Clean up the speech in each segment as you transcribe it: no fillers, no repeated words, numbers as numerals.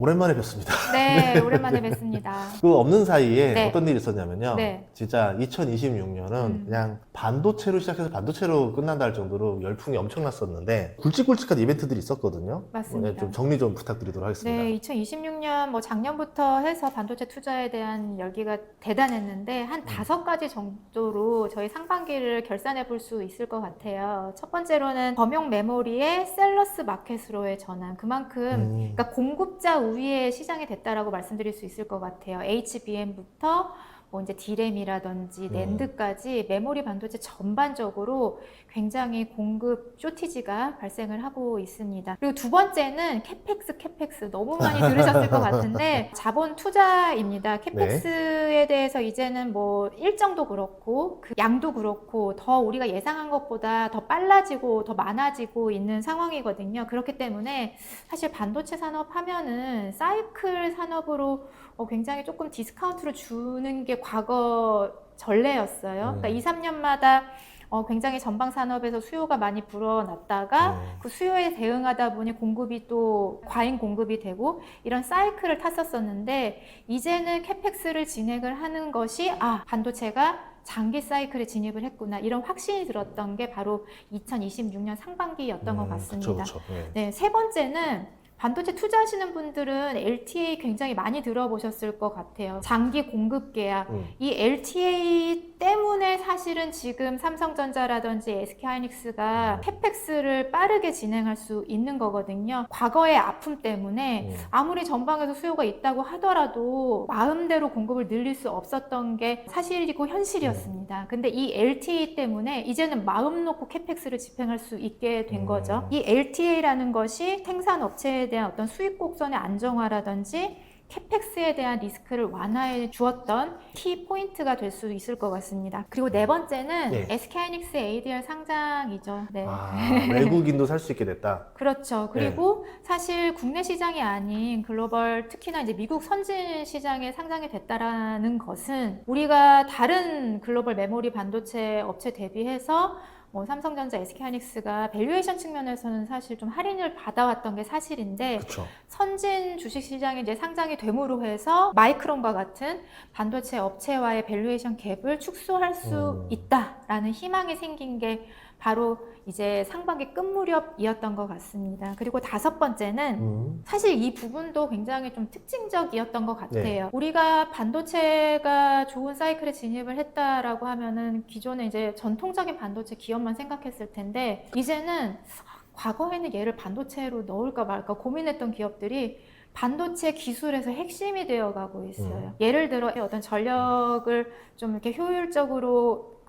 오랜만에 뵙습니다. 네, 오랜만에 뵙습니다. 그 없는 사이에 네. 어떤 일이 있었냐면요. 네. 진짜 2026년은 그냥 반도체로 시작해서 반도체로 끝난다 할 정도로 열풍이 엄청났었는데 굵직굵직한 이벤트들이 있었거든요. 맞습니다. 좀 정리 좀 부탁드리도록 하겠습니다. 네, 2026년 뭐 작년부터 해서 반도체 투자에 대한 열기가 대단했는데 한 5가지 정도로 저희 상반기를 결산해 볼 수 있을 것 같아요. 첫 번째로는 범용 메모리의 셀러스 마켓으로의 전환. 그만큼 그러니까 공급자 우위의 시장이 됐다라고 말씀드릴 수 있을 것 같아요. HBM부터 뭐 이제 D램이라든지 낸드까지 메모리 반도체 전반적으로 굉장히 공급 쇼티지가 발생을 하고 있습니다. 그리고 두 번째는 캐펙스 너무 많이 들으셨을 것 같은데 자본 투자입니다. 캐펙스에 대해서 이제는 뭐 일정도 그렇고 그 양도 그렇고 더 우리가 예상한 것보다 더 빨라지고 더 많아지고 있는 상황이거든요. 그렇기 때문에 사실 반도체 산업 하면은 사이클 산업으로 굉장히 조금 디스카운트를 주는 게 과거 전례였어요. 그러니까 2, 3년마다 굉장히 전방 산업에서 수요가 많이 불어났다가 그 수요에 대응하다 보니 공급이 또 과잉 공급이 되고 이런 사이클을 탔었었는데 이제는 캐펙스를 진행을 하는 것이 반도체가 장기 사이클에 진입을 했구나 이런 확신이 들었던 게 바로 2026년 상반기였던 것 같습니다. 그쵸. 네, 세 번째는 반도체 투자하시는 분들은 LTA 굉장히 많이 들어보셨을 것 같아요. 장기 공급 계약. 이 LTA 때문에 사실은 지금 삼성전자라든지 SK하이닉스가 캐펙스를 빠르게 진행할 수 있는 거거든요. 과거의 아픔 때문에 아무리 전방에서 수요가 있다고 하더라도 마음대로 공급을 늘릴 수 없었던 게 사실이고 현실이었습니다. 근데 이 LTA 때문에 이제는 마음 놓고 캐펙스를 집행할 수 있게 된 거죠. 이 LTA라는 것이 생산업체에 대한 어떤 수익 곡선의 안정화라든지 캐펙스에 대한 리스크를 완화해 주었던 키 포인트가 될 수 있을 것 같습니다. 그리고 네 번째는 SK하이닉스 ADR 상장이죠. 네. 외국인도 살 수 있게 됐다. 그렇죠. 그리고 사실 국내 시장이 아닌 글로벌, 특히나 이제 미국 선진 시장에 상장이 됐다라는 것은 우리가 다른 글로벌 메모리 반도체 업체 대비해서 삼성전자, SK하이닉스가 밸류에이션 측면에서는 사실 좀 할인을 받아왔던 게 사실인데 그쵸. 선진 주식시장에 이제 상장이 됨으로 해서 마이크론과 같은 반도체 업체와의 밸류에이션 갭을 축소할 수 있다라는 희망이 생긴 게 바로 이제 상반기 끝 무렵이었던 것 같습니다. 그리고 다섯 번째는 사실 이 부분도 굉장히 좀 특징적이었던 것 같아요. 네. 우리가 반도체가 좋은 사이클에 진입을 했다라고 하면은 기존에 이제 전통적인 반도체 기업만 생각했을 텐데 이제는 과거에는 얘를 반도체로 넣을까 말까 고민했던 기업들이 반도체 기술에서 핵심이 되어가고 있어요. 예를 들어 어떤 전력을 좀 이렇게 효율적으로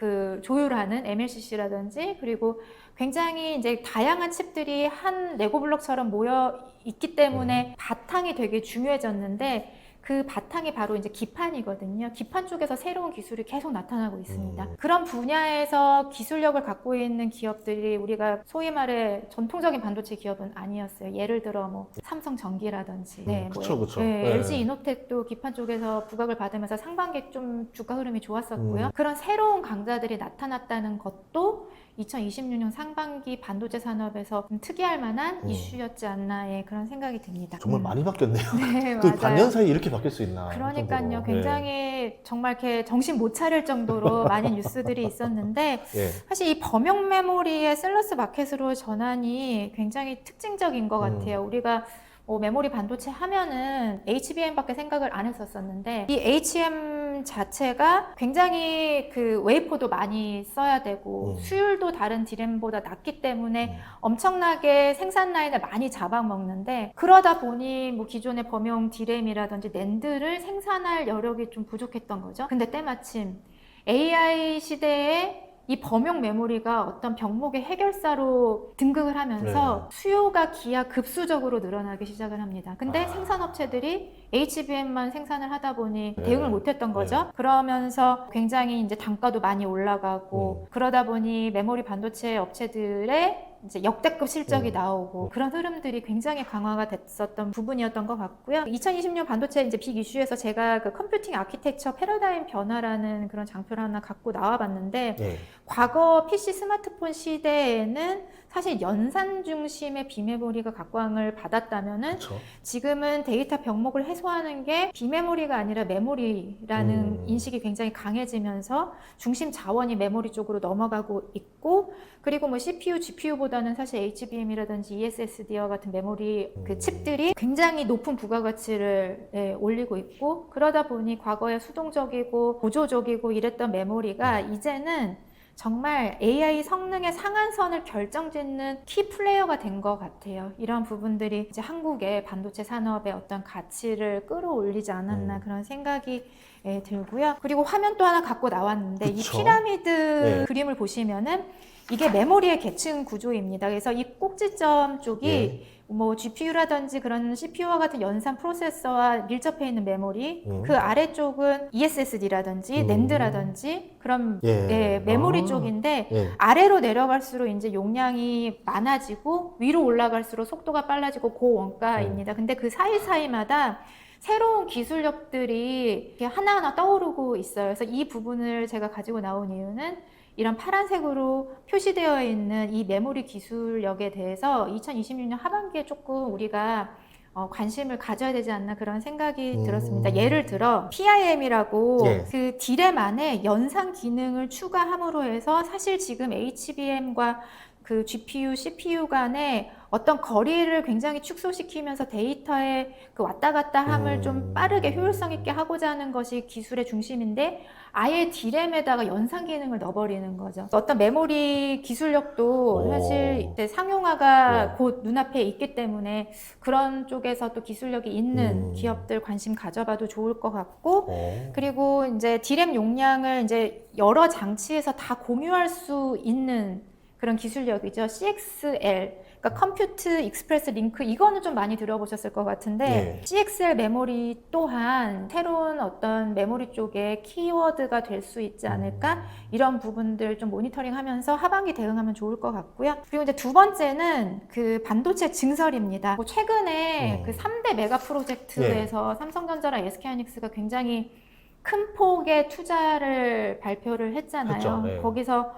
조율하는 MLCC라든지 그리고 굉장히 이제 다양한 칩들이 한 레고 블록처럼 모여 있기 때문에 바탕이 되게 중요해졌는데 그 바탕이 바로 이제 기판이거든요. 기판 쪽에서 새로운 기술이 계속 나타나고 있습니다. 그런 분야에서 기술력을 갖고 있는 기업들이 우리가 소위 말해 전통적인 반도체 기업은 아니었어요. 예를 들어 뭐 삼성전기라든지, 그쵸. LG 이노텍도 기판 쪽에서 부각을 받으면서 상반기 좀 주가 흐름이 좋았었고요. 그런 새로운 강자들이 나타났다는 것도 2026년 상반기 반도체 산업에서 좀 특이할 만한 이슈였지 않나의 그런 생각이 듭니다. 정말 많이 바뀌었네요. 네, 그 맞아요. 반년 사이에 이렇게 바뀔 수 있나. 그러니까요. 굉장히 정말 이렇게 정신 못 차릴 정도로 많은 뉴스들이 있었는데 사실 이 범용 메모리의 셀러스 마켓으로 전환이 굉장히 특징적인 것 같아요. 우리가 메모리 반도체 하면은 HBM밖에 생각을 안 했었었는데 이 HBM 자체가 굉장히 그 웨이퍼도 많이 써야 되고 수율도 다른 D램보다 낮기 때문에 엄청나게 생산 라인을 많이 잡아먹는데 그러다 보니 뭐 기존의 범용 D램이라든지 낸드를 생산할 여력이 좀 부족했던 거죠. 근데 때마침 AI 시대에 이 범용 메모리가 어떤 병목의 해결사로 등극을 하면서 수요가 기하급수적으로 늘어나기 시작을 합니다. 근데 생산업체들이 HBM만 생산을 하다 보니 대응을 못했던 거죠. 그러면서 굉장히 이제 단가도 많이 올라가고 그러다 보니 메모리 반도체 업체들의 이제 역대급 실적이 나오고 그런 흐름들이 굉장히 강화가 됐었던 부분이었던 것 같고요. 2020년 반도체 이제 빅 이슈에서 제가 그 컴퓨팅 아키텍처 패러다임 변화라는 그런 장표를 하나 갖고 나와봤는데 예. 과거 PC 스마트폰 시대에는 사실 연산 중심의 비메모리가 각광을 받았다면은 그렇죠. 지금은 데이터 병목을 해소하는 게 비메모리가 아니라 메모리라는 인식이 굉장히 강해지면서 중심 자원이 메모리 쪽으로 넘어가고 있고, 그리고 뭐 CPU, GPU보다는 사실 HBM이라든지 ESSD와 같은 메모리 그 칩들이 굉장히 높은 부가가치를 올리고 있고, 그러다 보니 과거에 수동적이고 보조적이고 이랬던 메모리가 이제는 정말 AI 성능의 상한선을 결정짓는 키 플레이어가 된 것 같아요. 이런 부분들이 이제 한국의 반도체 산업의 어떤 가치를 끌어올리지 않았나 그런 생각이 들고요. 그리고 화면 또 하나 갖고 나왔는데 그쵸. 이 피라미드 예. 그림을 보시면은 이게 메모리의 계층 구조입니다. 그래서 이 꼭지점 쪽이 예. 뭐 GPU라든지 그런 CPU와 같은 연산 프로세서와 밀접해 있는 메모리, 그 아래쪽은 ESSD라든지 낸드라든지 그런 예. 메모리 아. 쪽인데 예. 아래로 내려갈수록 이제 용량이 많아지고 위로 올라갈수록 속도가 빨라지고 고원가입니다. 근데 그 사이사이마다 새로운 기술력들이 이렇게 하나하나 떠오르고 있어요. 그래서 이 부분을 제가 가지고 나온 이유는 이런 파란색으로 표시되어 있는 이 메모리 기술력에 대해서 2026년 하반기에 조금 우리가 관심을 가져야 되지 않나 그런 생각이 들었습니다. 예를 들어 PIM이라고 예. 그 디램 안에 연산 기능을 추가함으로 해서 사실 지금 HBM과 그 GPU, CPU 간의 어떤 거리를 굉장히 축소시키면서 데이터의 그 왔다 갔다 함을 좀 빠르게 효율성 있게 하고자 하는 것이 기술의 중심인데 아예 디램에다가 연산 기능을 넣어버리는 거죠. 어떤 메모리 기술력도 사실 이제 상용화가 곧 눈앞에 있기 때문에 그런 쪽에서 또 기술력이 있는 기업들 관심 가져봐도 좋을 것 같고, 그리고 이제 디램 용량을 이제 여러 장치에서 다 공유할 수 있는 그런 기술력이죠. CXL, 그러니까 컴퓨트 익스프레스 링크, 이거는 좀 많이 들어보셨을 것 같은데 CXL 메모리 또한 새로운 어떤 메모리 쪽에 키워드가 될 수 있지 않을까, 이런 부분들 좀 모니터링하면서 하반기 대응하면 좋을 것 같고요. 그리고 이제 두 번째는 그 반도체 증설입니다. 뭐 최근에 그 3대 메가 프로젝트에서 삼성전자랑 SK하이닉스가 굉장히 큰 폭의 투자를 발표를 했잖아요. 했죠. 거기서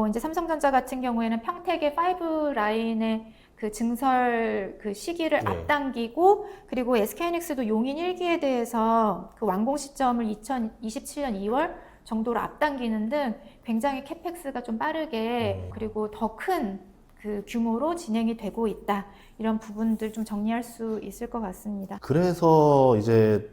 이제 삼성전자 같은 경우에는 평택의 5 라인의 그 증설 그 시기를 앞당기고, 그리고 SK하이닉스도 용인 1기에 대해서 그 완공 시점을 2027년 2월 정도로 앞당기는 등 굉장히 캐펙스가 좀 빠르게 그리고 더 큰 그 규모로 진행이 되고 있다. 이런 부분들 좀 정리할 수 있을 것 같습니다. 그래서 이제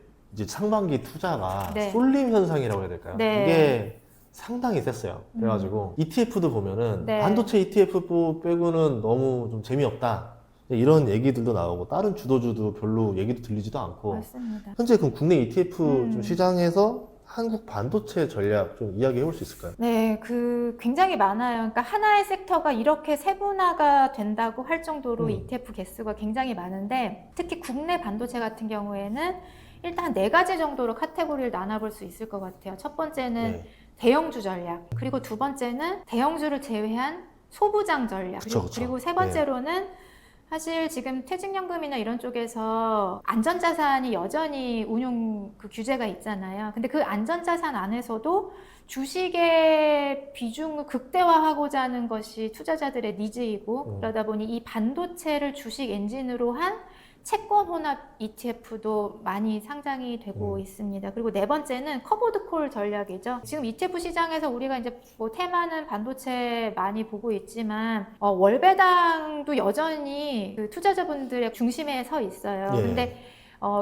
상반기 투자가 네. 쏠림 현상이라고 해야 될까요? 네. 이게 상당히 셌어요. 그래가지고 ETF도 보면은 네. 반도체 ETF 빼고는 너무 좀 재미없다, 이런 얘기들도 나오고 다른 주도주도 별로 얘기도 들리지도 않고. 맞습니다. 현재 그럼 국내 ETF 좀 시장에서 한국 반도체 전략 좀 이야기해 볼 수 있을까요? 네, 그 굉장히 많아요. 그러니까 하나의 섹터가 이렇게 세분화가 된다고 할 정도로 ETF 개수가 굉장히 많은데, 특히 국내 반도체 같은 경우에는 일단 한 4가지 정도로 카테고리를 나눠볼 수 있을 것 같아요. 첫 번째는 대형주 전략, 그리고 두 번째는 대형주를 제외한 소부장 전략, 그쵸. 그리고 세 번째로는 사실 지금 퇴직연금이나 이런 쪽에서 안전자산이 여전히 운용 그 규제가 있잖아요. 근데 그 안전자산 안에서도 주식의 비중을 극대화하고자 하는 것이 투자자들의 니즈이고, 그러다 보니 이 반도체를 주식 엔진으로 한 채권 혼합 ETF도 많이 상장이 되고 있습니다. 그리고 네 번째는 커버드 콜 전략이죠. 지금 ETF 시장에서 우리가 이제 뭐 테마는 반도체 많이 보고 있지만 월배당도 여전히 그 투자자분들의 중심에 서 있어요. 근데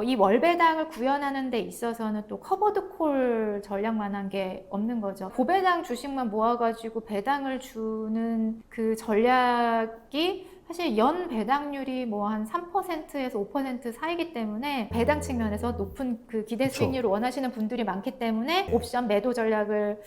이 월배당을 구현하는 데 있어서는 또 커버드 콜 전략만한 게 없는 거죠. 고배당 주식만 모아가지고 배당을 주는 그 전략이 사실 연 배당률이 뭐 한 3%에서 5% 사이기 때문에 배당 측면에서 높은 그 기대 수익률을 원하시는 분들이 많기 때문에 옵션 매도 전략을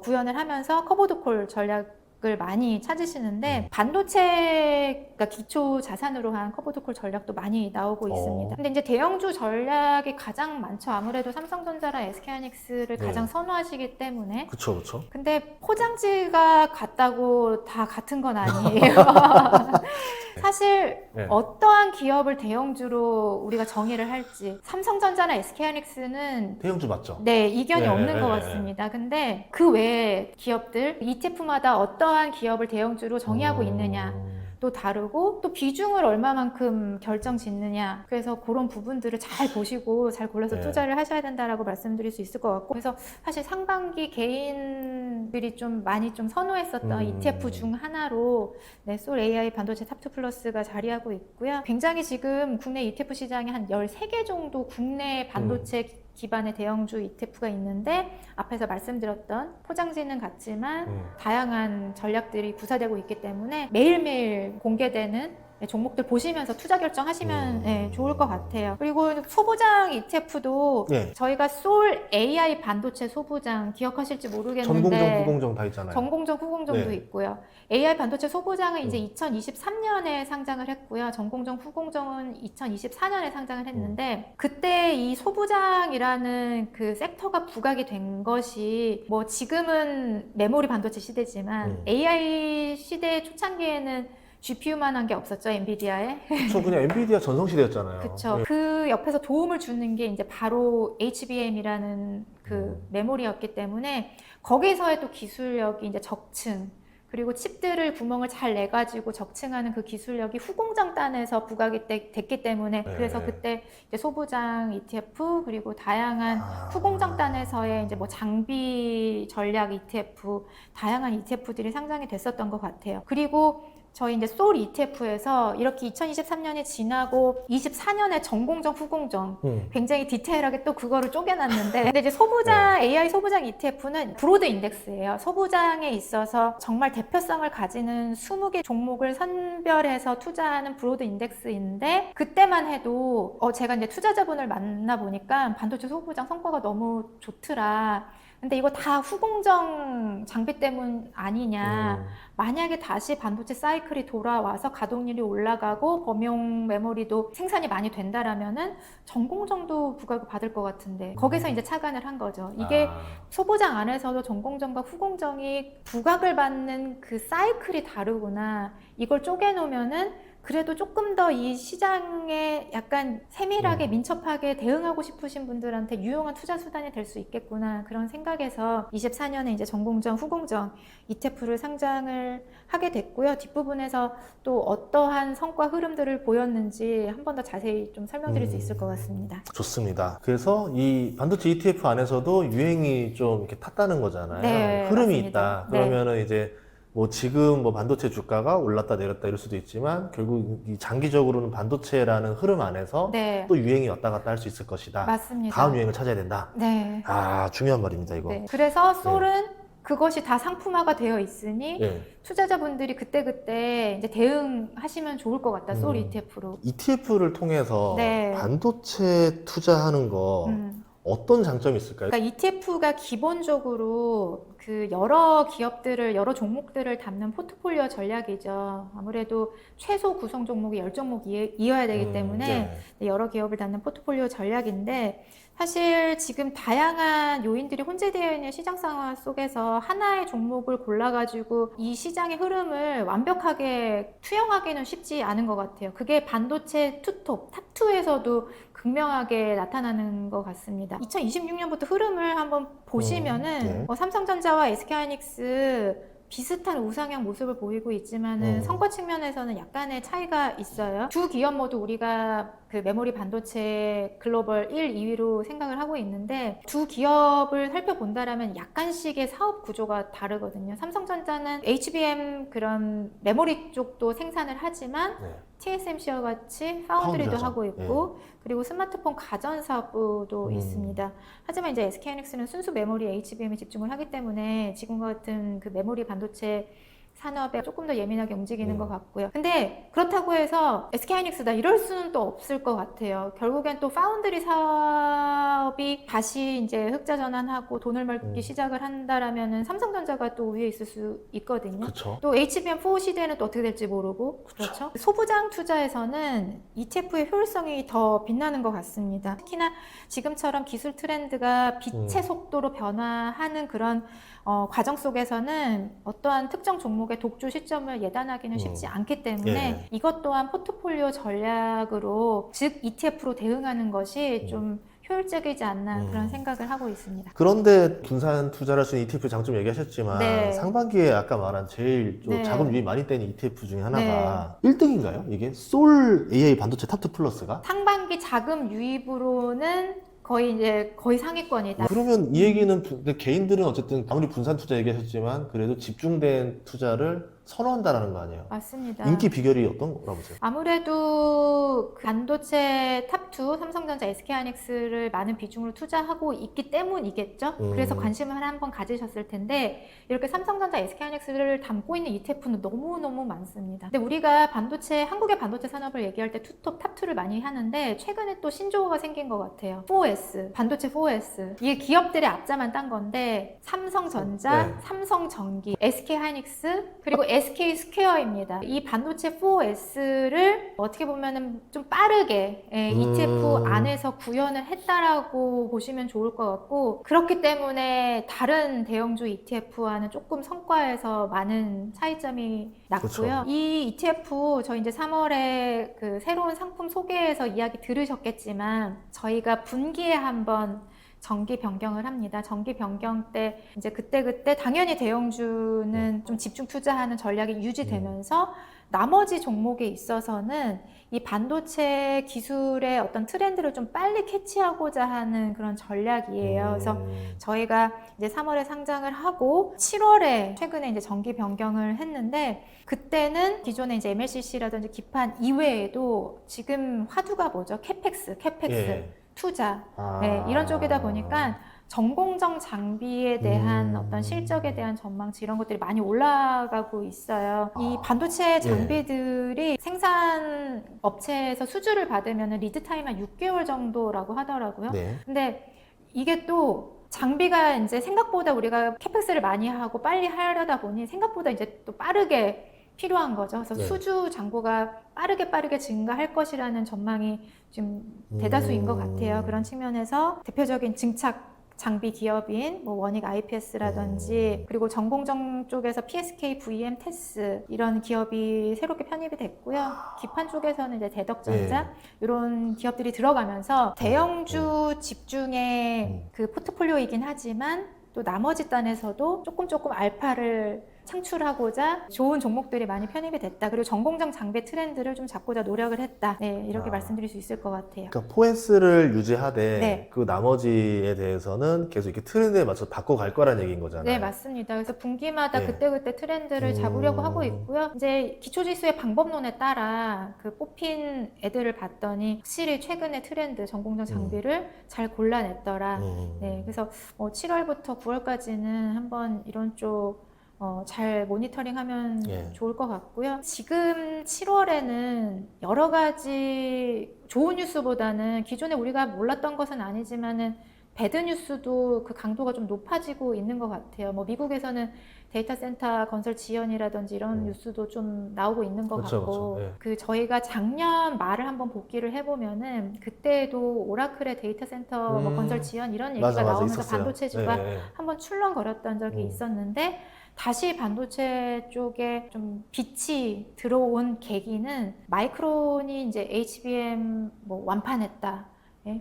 구현을 하면서 커버드 콜 전략 을 많이 찾으시는데 반도체가 기초 자산으로 한 커버도콜 전략도 많이 나오고 있습니다. 근데 이제 대형주 전략이 가장 많죠. 아무래도 삼성전자랑 SK하이닉스를 네. 가장 선호하시기 때문에. 그쵸, 그쵸. 근데 포장지가 같다고 다 같은 건 아니에요. 사실 네. 어떠한 기업을 대형주로 우리가 정의를 할지 삼성전자나 SK하이닉스는 대형주 맞죠? 네, 이견이 네, 없는 것 네, 같습니다. 근데 그 외에 기업들, ETF마다 어떠한 기업을 대형주로 정의하고 있느냐 또 다르고 또 비중을 얼마만큼 결정 짓느냐, 그래서 그런 부분들을 잘 보시고 잘 골라서 네. 투자를 하셔야 된다라고 말씀드릴 수 있을 것 같고, 그래서 사실 상반기 개인들이 좀 많이 좀 선호했었던 ETF 중 하나로 네, 솔 AI 반도체 탑2 플러스가 자리하고 있고요. 굉장히 지금 국내 ETF 시장에 한 13개 정도 국내 반도체 기반의 대형주 ETF가 있는데, 앞에서 말씀드렸던 포장지는 같지만 다양한 전략들이 구사되고 있기 때문에 매일매일 공개되는 종목들 보시면서 투자 결정하시면 네, 좋을 것 같아요. 그리고 소부장 ETF도 네. 저희가 솔 AI 반도체 소부장 기억하실지 모르겠는데 전공정, 후공정 다 있잖아요. 전공정, 후공정도 네. 있고요. AI 반도체 소부장은 이제 2023년에 상장을 했고요. 전공정, 후공정은 2024년에 상장을 했는데 그때 이 소부장이라는 그 섹터가 부각이 된 것이 뭐 지금은 메모리 반도체 시대지만 AI 시대 초창기에는 GPU만 한 게 없었죠, 엔비디아에. 그쵸, 그냥 엔비디아 전성시대였잖아요. 그쵸. 네. 그 옆에서 도움을 주는 게 이제 바로 HBM이라는 그 메모리였기 때문에 거기서의 또 기술력이 이제 적층, 그리고 칩들을 구멍을 잘 내가지고 적층하는 그 기술력이 후공정단에서 부각이 됐기 때문에 그래서 그때 이제 소부장 ETF 그리고 다양한 후공정단에서의 이제 뭐 장비 전략 ETF, 다양한 ETF들이 상장이 됐었던 것 같아요. 그리고 저희 이제 솔 ETF에서 이렇게 2023년이 지나고 24년에 전공정, 후공정 굉장히 디테일하게 또 그거를 쪼개놨는데 근데 이제 소부장, AI 소부장 ETF는 브로드 인덱스예요. 소부장에 있어서 정말 대표성을 가지는 20개 종목을 선별해서 투자하는 브로드 인덱스인데 그때만 해도 제가 이제 투자자분을 만나보니까 반도체 소부장 성과가 너무 좋더라. 근데 이거 다 후공정 장비 때문 아니냐. 만약에 다시 반도체 사이클이 돌아와서 가동률이 올라가고 범용 메모리도 생산이 많이 된다라면은 전공정도 부각을 받을 것 같은데 거기서 이제 착안을 한 거죠. 이게 소부장 안에서도 전공정과 후공정이 부각을 받는 그 사이클이 다르구나. 이걸 쪼개놓으면은 그래도 조금 더 이 시장에 약간 세밀하게 민첩하게 대응하고 싶으신 분들한테 유용한 투자 수단이 될 수 있겠구나, 그런 생각에서 24년에 이제 전공정, 후공정 ETF를 상장을 하게 됐고요. 뒷부분에서 또 어떠한 성과 흐름들을 보였는지 한 번 더 자세히 좀 설명드릴 수 있을 것 같습니다. 좋습니다. 그래서 이 반도체 ETF 안에서도 유행이 좀 이렇게 탔다는 거잖아요. 네, 흐름이 맞습니다. 있다. 그러면은 이제 뭐 지금 뭐 반도체 주가가 올랐다 내렸다 이럴 수도 있지만 결국 이 장기적으로는 반도체라는 흐름 안에서 또 유행이 왔다 갔다 할 수 있을 것이다. 맞습니다. 다음 유행을 찾아야 된다. 네. 중요한 말입니다, 이거. 그래서 솔은 그것이 다 상품화가 되어 있으니 투자자분들이 그때그때 이제 대응하시면 좋을 것 같다. 솔 ETF로. ETF를 통해서 반도체 투자하는 거 어떤 장점이 있을까요? 그러니까 ETF가 기본적으로 그 여러 기업들을, 여러 종목들을 담는 포트폴리오 전략이죠. 아무래도 최소 구성 종목이 10종목 이어야 되기 때문에 여러 기업을 담는 포트폴리오 전략인데, 사실 지금 다양한 요인들이 혼재되어 있는 시장 상황 속에서 하나의 종목을 골라가지고 이 시장의 흐름을 완벽하게 투영하기는 쉽지 않은 것 같아요. 그게 반도체 투톱, 탑2에서도 극명하게 나타나는 것 같습니다. 2026년부터 흐름을 한번 보시면은 삼성전자와 SK하이닉스 비슷한 우상향 모습을 보이고 있지만은 성과 측면에서는 약간의 차이가 있어요. 두 기업 모두 우리가 그 메모리 반도체 글로벌 1, 2위로 생각을 하고 있는데 두 기업을 살펴본다라면 약간씩의 사업 구조가 다르거든요. 삼성전자는 HBM 그런 메모리 쪽도 생산을 하지만 TSMC와 같이 파운드리도 하고 있고 그리고 스마트폰 가전 사업부도 있습니다. 하지만 이제 SK하이닉스는 순수 메모리 HBM에 집중을 하기 때문에 지금과 같은 그 메모리 반도체 산업에 조금 더 예민하게 움직이는 것 같고요. 근데 그렇다고 해서 SK하이닉스다 이럴 수는 또 없을 것 같아요. 결국엔 또 파운드리 사업이 다시 이제 흑자 전환하고 돈을 벌기 시작을 한다라면은 삼성전자가 또 위에 있을 수 있거든요. 그쵸. 또 HBM4 시대는 또 어떻게 될지 모르고 그렇죠. 소부장 투자에서는 ETF의 효율성이 더 빛나는 것 같습니다. 특히나 지금처럼 기술 트렌드가 빛의 속도로 변화하는 그런 과정 속에서는 어떠한 특정 종목의 독주 시점을 예단하기는 쉽지 않기 때문에 이것 또한 포트폴리오 전략으로 즉 ETF로 대응하는 것이 좀 효율적이지 않나 그런 생각을 하고 있습니다. 그런데 분산 투자를 할 수 있는 ETF 장점 얘기하셨지만 상반기에 아까 말한 제일 좀 자금 유입 많이 되는 ETF 중에 하나가 1등인가요? 이게 솔 AI 반도체 탑2 플러스가? 상반기 자금 유입으로는 거의 상위권이다. 그러면 이 얘기는 근데 개인들은 어쨌든 아무리 분산 투자 얘기하셨지만 그래도 집중된 투자를 선호한다라는 거 아니에요? 맞습니다. 인기 비결이 어떤 거라고 보세요? 아무래도 그 반도체 탑2 삼성전자, SK하이닉스를 많은 비중으로 투자하고 있기 때문이겠죠. 그래서 관심을 한번 가지셨을 텐데 이렇게 삼성전자, SK하이닉스를 담고 있는 ETF는 너무너무 많습니다. 근데 우리가 한국의 반도체 산업을 얘기할 때 투톱, 탑2를 많이 하는데 최근에 또 신조어가 생긴 것 같아요. 4S, 반도체 4S. 이게 기업들의 앞자만 딴 건데 삼성전자, 삼성전기, SK하이닉스, 그리고 SK스퀘어입니다. 이 반도체 4S를 어떻게 보면은 좀 빠르게 ETF 안에서 구현을 했다라고 보시면 좋을 것 같고 그렇기 때문에 다른 대형주 ETF와는 조금 성과에서 많은 차이점이 났고요. 그렇죠. 이 ETF 저희 이제 3월에 그 새로운 상품 소개에서 이야기 들으셨겠지만 저희가 분기에 한번 정기 변경을 합니다. 정기 변경 때 이제 그때 당연히 대형주는 좀 집중 투자하는 전략이 유지되면서 나머지 종목에 있어서는 이 반도체 기술의 어떤 트렌드를 좀 빨리 캐치하고자 하는 그런 전략이에요. 그래서 저희가 이제 3월에 상장을 하고 7월에 최근에 이제 정기 변경을 했는데 그때는 기존에 이제 MLCC라든지 기판 이외에도 지금 화두가 뭐죠? 캐펙스. 투자 이런 쪽이다 보니까 전공정 장비에 대한 어떤 실적에 대한 전망치 이런 것들이 많이 올라가고 있어요. 이 반도체 장비들이 생산 업체에서 수주를 받으면 리드 타임 한 6개월 정도라고 하더라고요. 근데 이게 또 장비가 이제 생각보다 우리가 캐펙스를 많이 하고 빨리 하려다 보니 생각보다 이제 또 빠르게 필요한 거죠. 그래서 수주 잔고가 빠르게 증가할 것이라는 전망이 좀 대다수인 것 같아요. 그런 측면에서 대표적인 증착 장비 기업인 뭐 원익 IPS라든지 그리고 전공정 쪽에서 PSK, VM, 테스 이런 기업이 새롭게 편입이 됐고요. 기판 쪽에서는 이제 대덕전자 이런 기업들이 들어가면서 대형주 집중의 그 포트폴리오이긴 하지만 또 나머지 단에서도 조금 알파를 창출하고자 좋은 종목들이 많이 편입이 됐다. 그리고 전공정 장비 트렌드를 좀 잡고자 노력을 했다. 이렇게 말씀드릴 수 있을 것 같아요. 그러니까 4S를 유지하되 그 나머지에 대해서는 계속 이렇게 트렌드에 맞춰서 바꿔갈 거라는 얘기인 거잖아요. 네, 맞습니다. 그래서 분기마다 그때그때 트렌드를 잡으려고 하고 있고요. 이제 기초지수의 방법론에 따라 그 뽑힌 애들을 봤더니 확실히 최근의 트렌드 전공정 장비를 잘 골라냈더라. 그래서 7월부터 9월까지는 한번 이런 쪽 잘 모니터링하면 좋을 것 같고요. 지금 7월에는 여러 가지 좋은 뉴스보다는 기존에 우리가 몰랐던 것은 아니지만은 배드 뉴스도 그 강도가 좀 높아지고 있는 것 같아요. 뭐 미국에서는 데이터 센터 건설 지연이라든지 이런 뉴스도 좀 나오고 있는 것 같고 그 저희가 작년 말을 한번 복기를 해보면은 그때도 오라클의 데이터 센터 뭐 건설 지연 이런 얘기가 나오면서 있었어요. 반도체주가 한번 출렁거렸던 적이 있었는데 다시 반도체 쪽에 좀 빛이 들어온 계기는 마이크론이 이제 HBM 뭐 완판했다.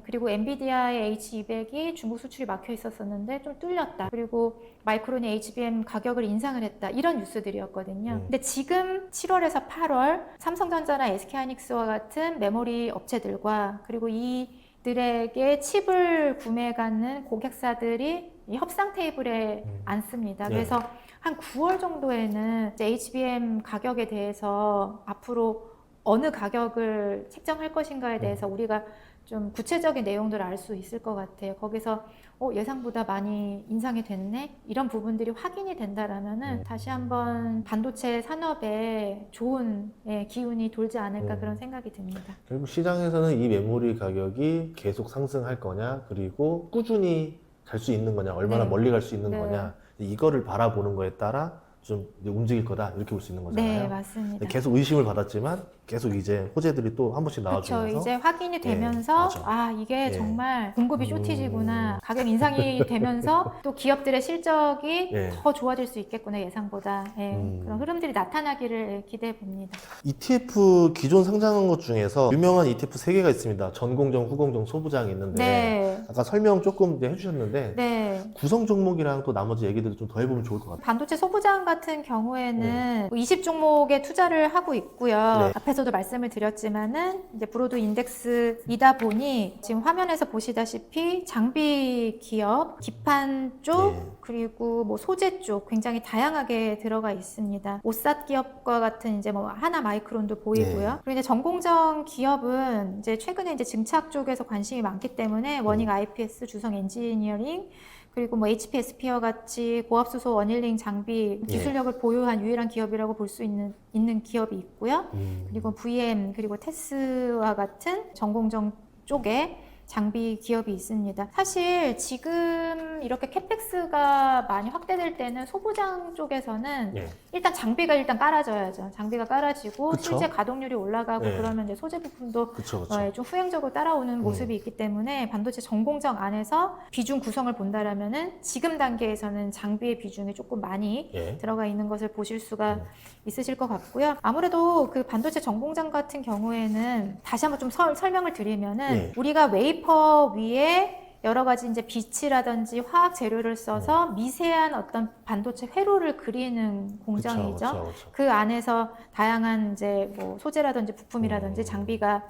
그리고 엔비디아의 H200이 중국 수출이 막혀 있었었는데 좀 뚫렸다. 그리고 마이크론이 HBM 가격을 인상을 했다. 이런 뉴스들이었거든요. 근데 지금 7월에서 8월 삼성전자나 SK하이닉스와 같은 메모리 업체들과 그리고 이들에게 칩을 구매해 갖는 고객사들이 이 협상 테이블에 앉습니다. 그래서 한 9월 정도에는 HBM 가격에 대해서 앞으로 어느 가격을 책정할 것인가에 대해서 우리가 좀 구체적인 내용들을 알 수 있을 것 같아요. 거기서 예상보다 많이 인상이 됐네? 이런 부분들이 확인이 된다라면은 다시 한번 반도체 산업에 좋은 기운이 돌지 않을까 그런 생각이 듭니다. 결국 시장에서는 이 메모리 가격이 계속 상승할 거냐, 그리고 꾸준히 갈 수 있는 거냐, 얼마나 네. 멀리 갈 수 있는 네. 거냐, 이거를 바라보는 거에 따라 좀 이제 움직일 거다 이렇게 볼 수 있는 거잖아요. 네, 맞습니다. 계속 의심을 받았지만 계속 이제 호재들이 또 한 번씩 그렇죠. 나와주면서 이제 확인이 예, 되면서 맞아. 이게 예. 정말 공급이 쇼티지구나. 가격 인상이 되면서 또 기업들의 실적이 예. 더 좋아질 수 있겠구나 예상보다. 음. 그런 흐름들이 나타나기를 기대해 봅니다. ETF 기존 상장한 것 중에서 유명한 ETF 3개가 있습니다. 전공정, 후공정, 소부장이 있는데 네. 아까 설명 조금 이제 해주셨는데 네. 구성 종목이랑 또 나머지 얘기들을 좀 더 해보면 좋을 것 같아요. 반도체 소부장 같은 경우에는 20종목에 투자를 하고 있고요. 네. 앞에서도 말씀을 드렸지만은 이제 브로드 인덱스이다 보니 지금 화면에서 보시다시피 장비 기업, 기판 쪽, 네. 그리고 뭐 소재 쪽 굉장히 다양하게 들어가 있습니다. 오삿 기업과 같은 이제 뭐 하나 마이크론도 보이고요. 네. 그리고 이제 전공정 기업은 이제 최근에 이제 증착 쪽에서 관심이 많기 때문에 워닝 IPS, 주성 엔지니어링, 그리고 뭐 HP 스피어 같이 고압수소 원일링 장비 기술력을 보유한 유일한 기업이라고 볼 수 있는 기업이 있고요. 그리고 VM 그리고 테스와 같은 전공정 쪽에 장비 기업이 있습니다. 사실 지금 이렇게 캐펙스가 많이 확대될 때는 소부장 쪽에서는 예. 일단 장비가 일단 깔아져야죠. 장비가 깔아지고 그쵸? 실제 가동률이 올라가고 네. 그러면 이제 소재 부품도 그쵸. 좀 후행적으로 따라오는 모습이 있기 때문에 반도체 전공정 안에서 비중 구성을 본다라면은 지금 단계에서는 장비의 비중이 조금 많이 예. 들어가 있는 것을 보실 수가 있으실 것 같고요. 아무래도 그 반도체 전공장 같은 경우에는 다시 한번 좀 설명을 드리면은 예. 우리가 웨이퍼 위에 여러 가지 이제 빛이라든지 화학 재료를 써서 미세한 어떤 반도체 회로를 그리는 공정이죠. 그쵸. 그 안에서 다양한 이제 뭐 소재라든지 부품이라든지 장비가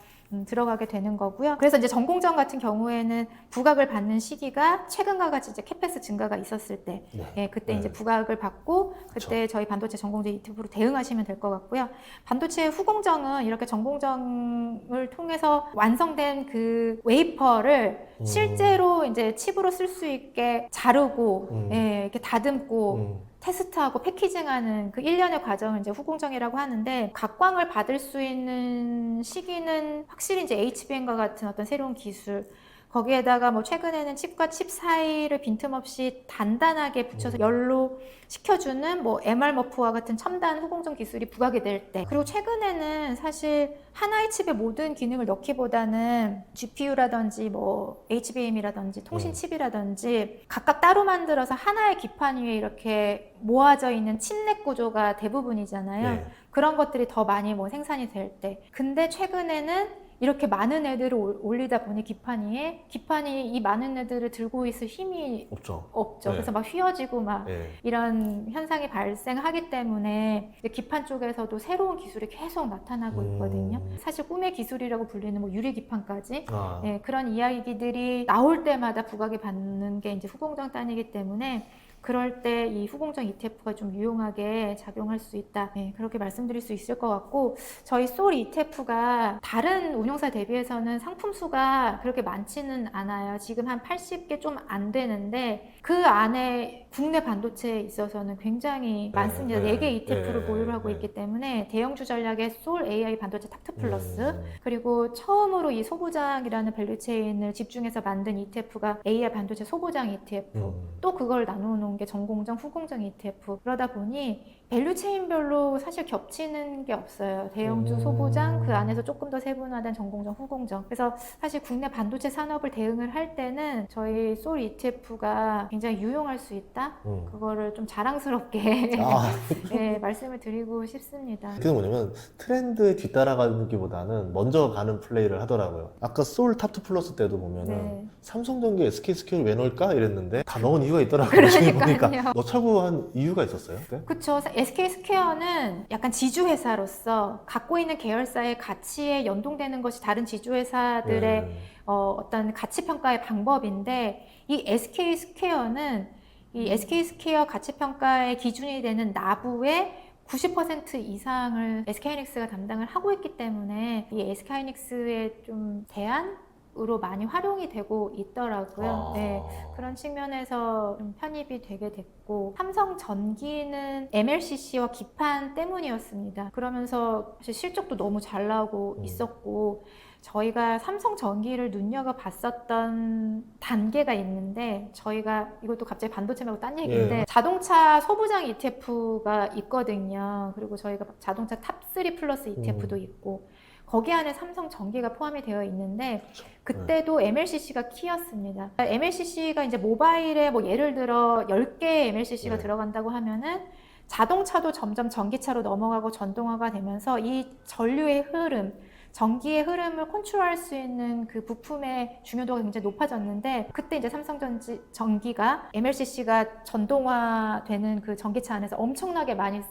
들어가게 되는 거고요. 그래서 이제 전공정 같은 경우에는 부각을 받는 시기가 최근과 같이 이제 캐펙스 증가가 있었을 때, 그때 이제 부각을 받고 그때 저희 반도체 전공정 ETF로 대응하시면 될 것 같고요. 반도체 후공정은 이렇게 전공정을 통해서 완성된 그 웨이퍼를 실제로 이제 칩으로 쓸 수 있게 자르고, 이렇게 다듬고. 테스트하고 패키징하는 그 일련의 과정을 이제 후공정이라고 하는데 각광을 받을 수 있는 시기는 확실히 이제 HBM과 같은 어떤 새로운 기술 거기에다가 뭐 최근에는 칩과 칩 사이를 빈틈없이 단단하게 붙여서 열로 식혀주는 뭐 MR머프와 같은 첨단 후공정 기술이 부각이 될 때, 그리고 최근에는 사실 하나의 칩에 모든 기능을 넣기보다는 GPU라든지 뭐 HBM이라든지 통신 칩이라든지 각각 따로 만들어서 하나의 기판 위에 이렇게 모아져 있는 칩넷 구조가 대부분이잖아요. 네. 그런 것들이 더 많이 뭐 생산이 될 때. 근데 최근에는 이렇게 많은 애들을 올리다 보니 기판이 이 많은 애들을 들고 있을 힘이 없죠. 네. 그래서 막 휘어지고 막 네. 이런 현상이 발생하기 때문에 이제 기판 쪽에서도 새로운 기술이 계속 나타나고 있거든요. 사실 꿈의 기술이라고 불리는 뭐 유리 기판까지 그런 이야기들이 나올 때마다 부각이 받는 게 이제 후공정 단이기 때문에 그럴 때 이 후공정 ETF가 좀 유용하게 작용할 수 있다. 그렇게 말씀드릴 수 있을 것 같고, 저희 솔 ETF가 다른 운용사 대비해서는 상품 수가 그렇게 많지는 않아요. 지금 한 80개 좀 안 되는데 그 안에 국내 반도체에 있어서는 굉장히 많습니다. 4개 ETF를 보유를 하고 있기 때문에 대형주 전략의 솔 AI 반도체 탁트 플러스, 그리고 처음으로 이 소부장이라는 밸류체인을 집중해서 만든 ETF가 AI 반도체 소부장 ETF, 또 그걸 나누는 게 전공정, 후공정 ETF. 그러다 보니 밸류체인별로 사실 겹치는 게 없어요. 대형주, 소부장, 그 안에서 조금 더 세분화된 전공정, 후공정. 그래서 사실 국내 반도체 산업을 대응을 할 때는 저희 솔 ETF가 굉장히 유용할 수 있다. 그거를 좀 자랑스럽게 말씀을 드리고 싶습니다. 그게 뭐냐면 트렌드에 뒤따라가기보다는 먼저 가는 플레이를 하더라고요. 아까 솔 탑2 플러스 때도 보면은 삼성전기 SK스퀘어 왜 넣을까 이랬는데 다 넣은 이유가 있더라고요. 지금 보니까 넣자고 한 이유가 있었어요? 네? 그쵸. SK스퀘어는 약간 지주회사로서 갖고 있는 계열사의 가치에 연동되는 것이 다른 지주회사들의 어떤 가치평가의 방법인데, 이 SK스퀘어는 이 SK스퀘어 가치평가의 기준이 되는 나부의 90% 이상을 SK하이닉스가 담당을 하고 있기 때문에 이 SK하이닉스에 좀 대한 으로 많이 활용이 되고 있더라고요. 아. 네, 그런 측면에서 좀 편입이 되게 됐고, 삼성전기는 MLCC와 기판 때문이었습니다. 그러면서 사실 실적도 너무 잘 나오고 있었고, 저희가 삼성전기를 눈여겨봤었던 단계가 있는데, 저희가 이것도 갑자기 반도체 말고 딴 얘기인데, 자동차 소부장 ETF가 있거든요. 그리고 저희가 자동차 탑3 플러스 ETF도 있고, 거기 안에 삼성전기가 포함이 되어 있는데, 그때도 MLCC가 키였습니다. MLCC가 이제 모바일에 뭐 예를 들어 10개의 MLCC가 들어간다고 하면은 자동차도 점점 전기차로 넘어가고 전동화가 되면서 이 전류의 흐름, 전기의 흐름을 컨트롤할 수 있는 그 부품의 중요도가 굉장히 높아졌는데, 그때 이제 삼성전기가 MLCC가 전동화되는 그 전기차 안에서 엄청나게 많이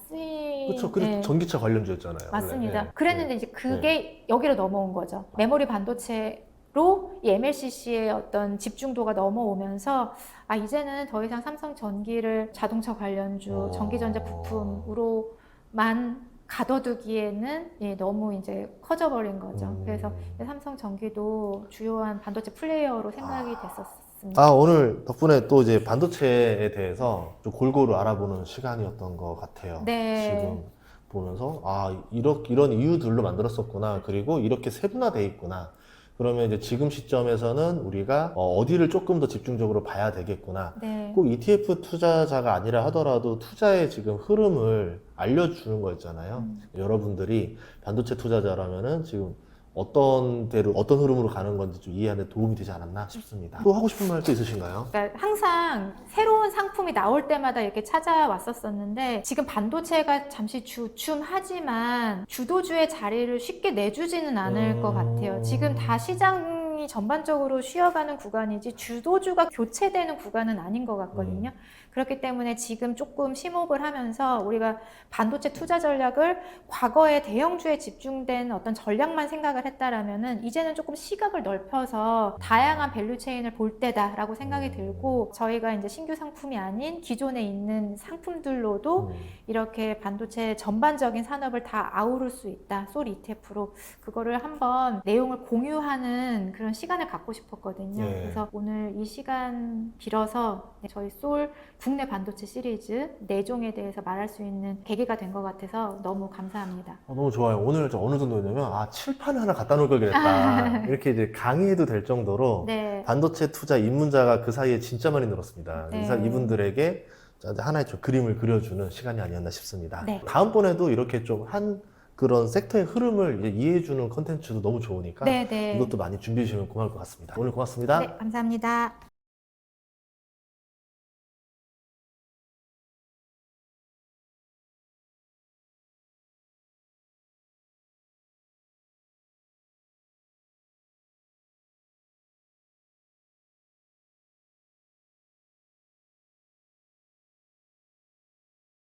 그렇죠. 그래서 전기차 관련주였잖아요. 맞습니다. 원래. 그랬는데 이제 그게 여기로 넘어온 거죠. 메모리 반도체로 이 MLCC의 어떤 집중도가 넘어오면서 이제는 더 이상 삼성전기를 자동차 관련주, 전기전자 부품으로만 가둬두기에는 너무 이제 커져버린 거죠. 그래서 삼성전기도 주요한 반도체 플레이어로 생각이 됐었습니다. 오늘 덕분에 또 이제 반도체에 대해서 좀 골고루 알아보는 시간이었던 것 같아요. 네. 지금 보면서 이런 이유들로 만들었었구나. 그리고 이렇게 세분화돼 있구나. 그러면 이제 지금 시점에서는 우리가 어디를 조금 더 집중적으로 봐야 되겠구나. 네. 꼭 ETF 투자자가 아니라 하더라도 투자의 지금 흐름을 알려주는 거였잖아요. 여러분들이 반도체 투자자라면은 지금 어떤 흐름으로 가는 건지 좀 이해하는 데 도움이 되지 않았나 싶습니다. 또 하고 싶은 말 또 있으신가요? 그러니까 항상 새로운 상품이 나올 때마다 이렇게 찾아왔었었는데, 지금 반도체가 잠시 주춤하지만 주도주의 자리를 쉽게 내주지는 않을 것 같아요. 지금 다 시장이 전반적으로 쉬어가는 구간이지 주도주가 교체되는 구간은 아닌 것 같거든요. 그렇기 때문에 지금 조금 심호흡을 하면서 우리가 반도체 투자 전략을 과거에 대형주에 집중된 어떤 전략만 생각을 했다라면은 이제는 조금 시각을 넓혀서 다양한 밸류 체인을 볼 때다라고 생각이 들고, 저희가 이제 신규 상품이 아닌 기존에 있는 상품들로도 이렇게 반도체 전반적인 산업을 다 아우를 수 있다. 솔 ETF로 그거를 한번 내용을 공유하는 그런 시간을 갖고 싶었거든요. 그래서 오늘 이 시간 빌어서 저희 솔 국내 반도체 시리즈 4종에 대해서 말할 수 있는 계기가 된 것 같아서 너무 감사합니다. 너무 좋아요. 오늘 어느 정도였냐면 칠판을 하나 갖다 놓을 걸 그랬다. 이렇게 이제 강의해도 될 정도로 반도체 투자 입문자가 그 사이에 진짜 많이 늘었습니다. 그래서 이분들에게 하나의 좀 그림을 그려주는 시간이 아니었나 싶습니다. 다음번에도 이렇게 좀 그런 섹터의 흐름을 이해해주는 컨텐츠도 너무 좋으니까 이것도 많이 준비해 주시면 고마울 것 같습니다. 오늘 고맙습니다. 네, 감사합니다.